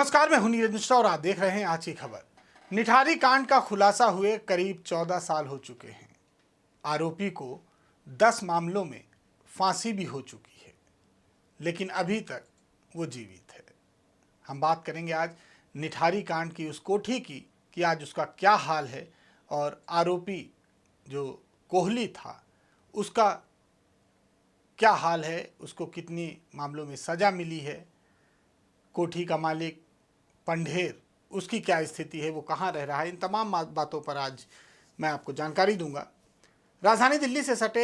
नमस्कार, मैं हूं नीरज मिश्रा और आप देख रहे हैं आज की खबर। निठारी कांड का खुलासा हुए करीब 14 साल हो चुके हैं। आरोपी को 10 मामलों में फांसी भी हो चुकी है, लेकिन अभी तक वो जीवित है। हम बात करेंगे आज निठारी कांड की, उस कोठी की कि आज उसका क्या हाल है और आरोपी जो कोहली था उसका क्या हाल है, उसको कितनी मामलों में सज़ा मिली है, कोठी का मालिक पंढेर उसकी क्या स्थिति है, वो कहाँ रह रहा है, इन तमाम बातों पर आज मैं आपको जानकारी दूंगा। राजधानी दिल्ली से सटे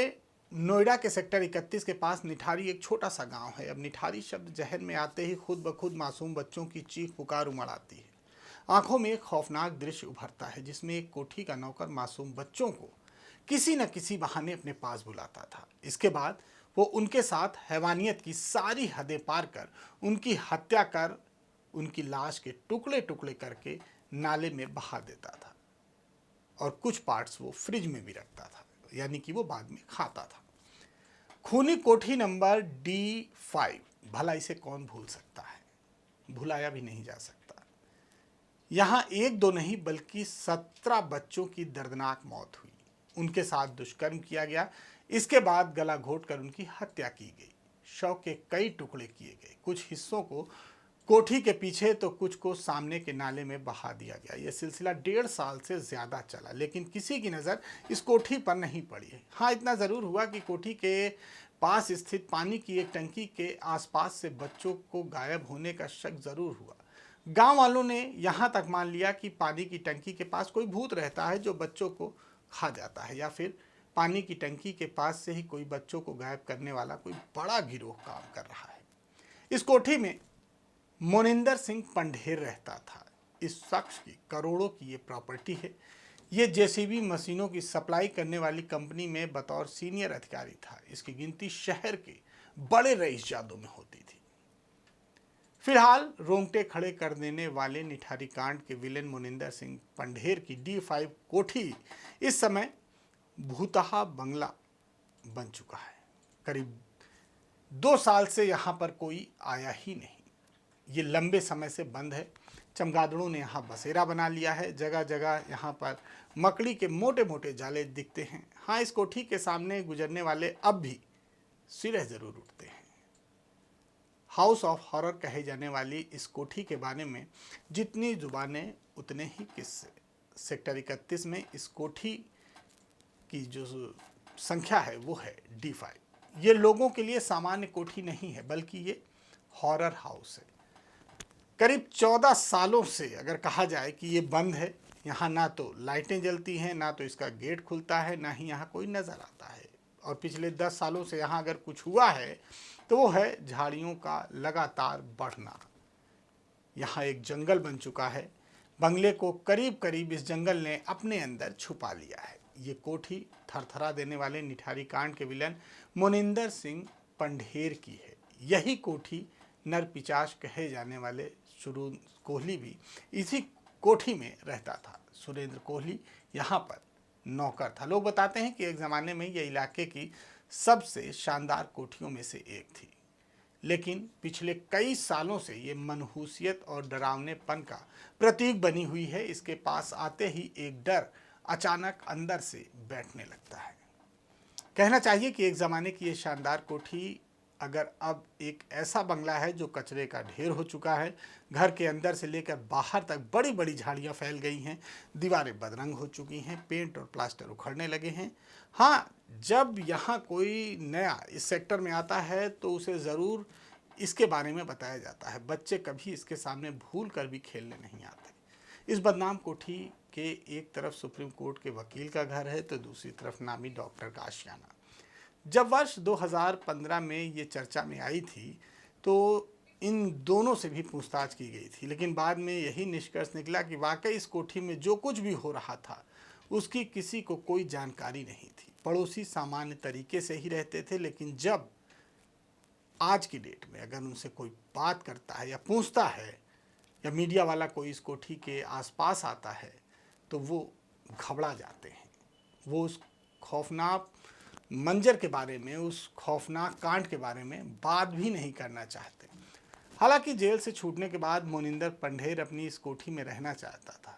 नोएडा के सेक्टर 31 के पास निठारी एक छोटा सा गांव है। अब निठारी शब्द जहन में आते ही खुद ब खुद मासूम बच्चों की चीख पुकार उमड़ आती है। आंखों में एक खौफनाक दृश्य उभरता है जिसमें एक कोठी का नौकर मासूम बच्चों को किसी न किसी बहाने अपने पास बुलाता था। इसके बाद वो उनके साथ हैवानियत की सारी हदें पार कर उनकी हत्या कर उनकी लाश के टुकड़े टुकड़े करके नाले में बहा देता था और कुछ पार्ट्स वो फ्रिज में भी रखता था, यानी कि वो बाद में खाता था। खूनी कोठी नंबर D5, भला इसे कौन भूल सकता है, भुलाया भी नहीं जा सकता। यहाँ एक दो नहीं बल्कि 17 बच्चों की दर्दनाक मौत हुई। उनके साथ दुष्कर्म किया गया। इसके बाद गला घोंटकर उनकी हत्या की गई। शव के कई टुकड़े किए गए, कुछ हिस्सों को कोठी के पीछे तो कुछ को सामने के नाले में बहा दिया गया। यह सिलसिला 1.5 साल से ज़्यादा चला, लेकिन किसी की नज़र इस कोठी पर नहीं पड़ी है। हाँ, इतना ज़रूर हुआ कि कोठी के पास स्थित पानी की एक टंकी के आसपास से बच्चों को गायब होने का शक ज़रूर हुआ। गांव वालों ने यहाँ तक मान लिया कि पानी की टंकी के पास कोई भूत रहता है जो बच्चों को खा जाता है, या फिर पानी की टंकी के पास से ही कोई बच्चों को गायब करने वाला कोई बड़ा गिरोह काम कर रहा है। इस कोठी में मोनिंदर सिंह पंढेर रहता था। इस शख्स की करोड़ों की ये प्रॉपर्टी है। ये जेसीबी मशीनों की सप्लाई करने वाली कंपनी में बतौर सीनियर अधिकारी था। इसकी गिनती शहर के बड़े रईसजादों में होती थी। फिलहाल रोंगटे खड़े कर देने वाले निठारी कांड के विलेन मोनिंदर सिंह पंढेर की D5 कोठी इस समय भूतहा बंगला बन चुका है। करीब 2 साल से यहाँ पर कोई आया ही नहीं। ये लंबे समय से बंद है। चमगादड़ों ने यहाँ बसेरा बना लिया है। जगह जगह यहाँ पर मकड़ी के मोटे मोटे जाले दिखते हैं। हाँ, इस कोठी के सामने गुजरने वाले अब भी सिरे जरूर उठते हैं। हाउस ऑफ हॉरर कहे जाने वाली इस कोठी के बारे में जितनी जुबानें उतने ही किस्से। सेक्टर 31 में इस कोठी की जो संख्या है वो है D5। ये लोगों के लिए सामान्य कोठी नहीं है, बल्कि ये हॉरर हाउस है। करीब 14 सालों से अगर कहा जाए कि ये बंद है। यहाँ ना तो लाइटें जलती हैं, ना तो इसका गेट खुलता है, ना ही यहाँ कोई नज़र आता है। और पिछले 10 सालों से यहाँ अगर कुछ हुआ है तो वो है झाड़ियों का लगातार बढ़ना। यहाँ एक जंगल बन चुका है। बंगले को करीब करीब इस जंगल ने अपने अंदर छुपा लिया है। ये कोठी थरथरा देने वाले निठारी कांड के विलन मोनिंदर सिंह पंढेर की है। यही कोठी नरपिचाश कहे जाने वाले सुरेंद्र कोहली भी इसी कोठी में रहता था। सुरेंद्र कोहली यहाँ पर नौकर था। लोग बताते हैं कि एक ज़माने में ये इलाके की सबसे शानदार कोठियों में से एक थी, लेकिन पिछले कई सालों से ये मनहूसियत और डरावनेपन का प्रतीक बनी हुई है। इसके पास आते ही एक डर अचानक अंदर से बैठने लगता है। कहना चाहिए कि एक ज़माने की ये शानदार कोठी अगर अब एक ऐसा बंगला है जो कचरे का ढेर हो चुका है। घर के अंदर से लेकर बाहर तक बड़ी बड़ी झाड़ियाँ फैल गई हैं, दीवारें बदरंग हो चुकी हैं, पेंट और प्लास्टर उखड़ने लगे हैं। हाँ, जब यहाँ कोई नया इस सेक्टर में आता है तो उसे ज़रूर इसके बारे में बताया जाता है। बच्चे कभी इसके सामने भूल कर भी खेलने नहीं आते। इस बदनाम कोठी के एक तरफ सुप्रीम कोर्ट के वकील का घर है तो दूसरी तरफ नामी डॉक्टर का आशियाना। जब वर्ष 2015 में ये चर्चा में आई थी तो इन दोनों से भी पूछताछ की गई थी, लेकिन बाद में यही निष्कर्ष निकला कि वाकई इस कोठी में जो कुछ भी हो रहा था उसकी किसी को कोई जानकारी नहीं थी। पड़ोसी सामान्य तरीके से ही रहते थे, लेकिन जब आज की डेट में अगर उनसे कोई बात करता है या पूछता है या मीडिया वाला कोई इस कोठी के आसपास आता है तो वो घबरा जाते हैं। वो उस खौफनाक मंजर के बारे में, उस खौफनाक कांड के बारे में बात भी नहीं करना चाहते। हालांकि जेल से छूटने के बाद मोनिंदर पंढेर अपनी इस कोठी में रहना चाहता था।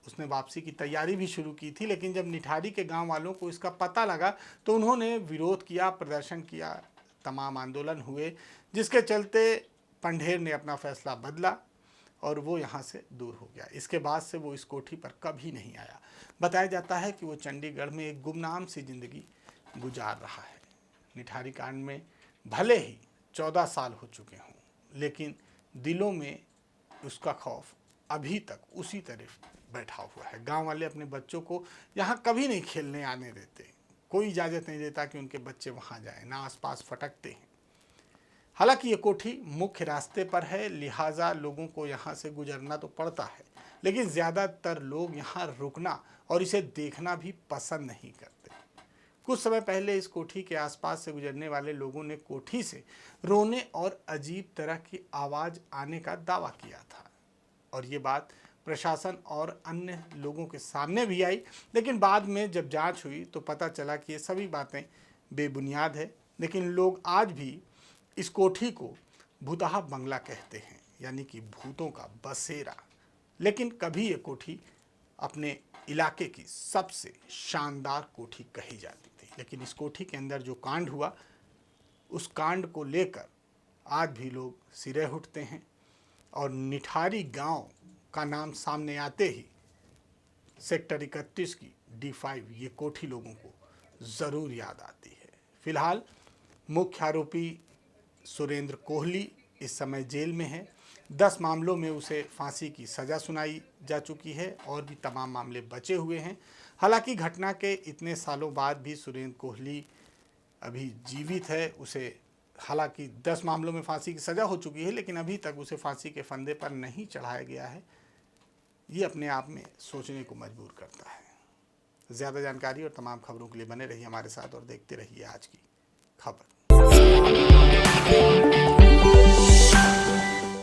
उसने वापसी की तैयारी भी शुरू की थी, लेकिन जब निठारी के गांव वालों को इसका पता लगा तो उन्होंने विरोध किया, प्रदर्शन किया, तमाम आंदोलन हुए, जिसके चलते पंढेर ने अपना फैसला बदला और वो यहाँ से दूर हो गया। इसके बाद से वो इस कोठी पर कभी नहीं आया। बताया जाता है कि वो चंडीगढ़ में एक गुमनाम सी जिंदगी गुजार रहा है। निठारी कांड में भले ही 14 साल हो चुके हों, लेकिन दिलों में उसका खौफ अभी तक उसी तरफ बैठा हुआ है। गांव वाले अपने बच्चों को यहाँ कभी नहीं खेलने आने देते, कोई इजाज़त नहीं देता कि उनके बच्चे वहाँ जाएं, ना आसपास फटकते हैं। हालांकि ये कोठी मुख्य रास्ते पर है, लिहाजा लोगों को यहाँ से गुजरना तो पड़ता है, लेकिन ज़्यादातर लोग यहाँ रुकना और इसे देखना भी पसंद नहीं करते। कुछ समय पहले इस कोठी के आसपास से गुजरने वाले लोगों ने कोठी से रोने और अजीब तरह की आवाज़ आने का दावा किया था, और ये बात प्रशासन और अन्य लोगों के सामने भी आई। लेकिन बाद में जब जांच हुई तो पता चला कि ये सभी बातें बेबुनियाद है। लेकिन लोग आज भी इस कोठी को भूतहा बंगला कहते हैं, यानी कि भूतों का बसेरा। लेकिन कभी ये कोठी अपने इलाके की सबसे शानदार कोठी कही जाती थी। लेकिन इस कोठी के अंदर जो कांड हुआ, उस कांड को लेकर आज भी लोग सिरे उठते हैं, और निठारी गांव का नाम सामने आते ही सेक्टर 31 की D5 ये कोठी लोगों को ज़रूर याद आती है। फिलहाल मुख्य आरोपी सुरेंद्र कोहली इस समय जेल में है। 10 मामलों में उसे फांसी की सज़ा सुनाई जा चुकी है और भी तमाम मामले बचे हुए हैं। हालांकि घटना के इतने सालों बाद भी सुरेंद्र कोहली अभी जीवित है। उसे हालांकि 10 मामलों में फांसी की सज़ा हो चुकी है, लेकिन अभी तक उसे फांसी के फंदे पर नहीं चढ़ाया गया है। ये अपने आप में सोचने को मजबूर करता है। ज़्यादा जानकारी और तमाम खबरों के लिए बने रहिए हमारे साथ और देखते रहिए आज की खबर।